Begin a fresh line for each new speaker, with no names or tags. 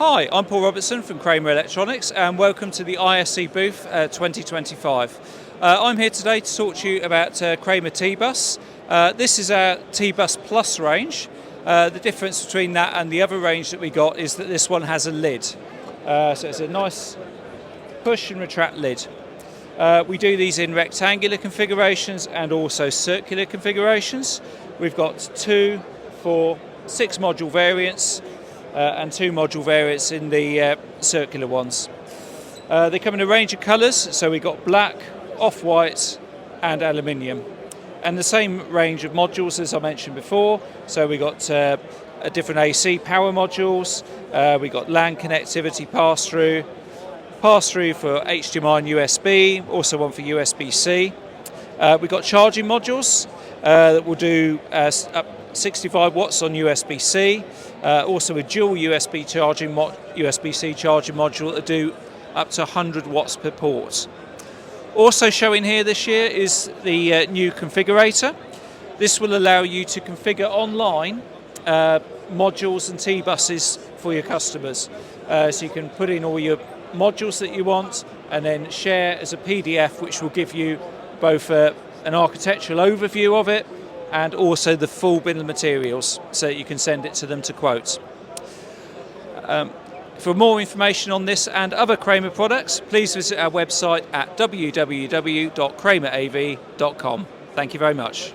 Hi, I'm Paul Robertson from Kramer Electronics and welcome to the ISE booth 2025. I'm here today to talk to you about Kramer TBUS. This is our TBUS Plus range. The difference between that and the other range that we got is that this one has a lid. So it's a nice push and retract lid. We do these in rectangular configurations and also circular configurations. We've got 2, 4, 6 module variants and 2 module variants in the circular ones. They come in a range of colours, so we've got black, off-white and aluminium. And the same range of modules as I mentioned before, so we've got different AC power modules, we've got LAN connectivity pass-through for HDMI and USB, also one for USB-C. We've got charging modules that will do up 65 watts on USB-C, also a dual USB charging USB-C charging module that do up to 100 watts per port. Also showing here this year is the new configurator. This will allow you to configure online modules and T-buses for your customers. So you can put in all your modules that you want and then share as a PDF, which will give you both an architectural overview of it and also the full bill of materials, so that you can send it to them to quote. For more information on this and other Kramer products, please visit our website at www.kramerav.com. Thank you very much.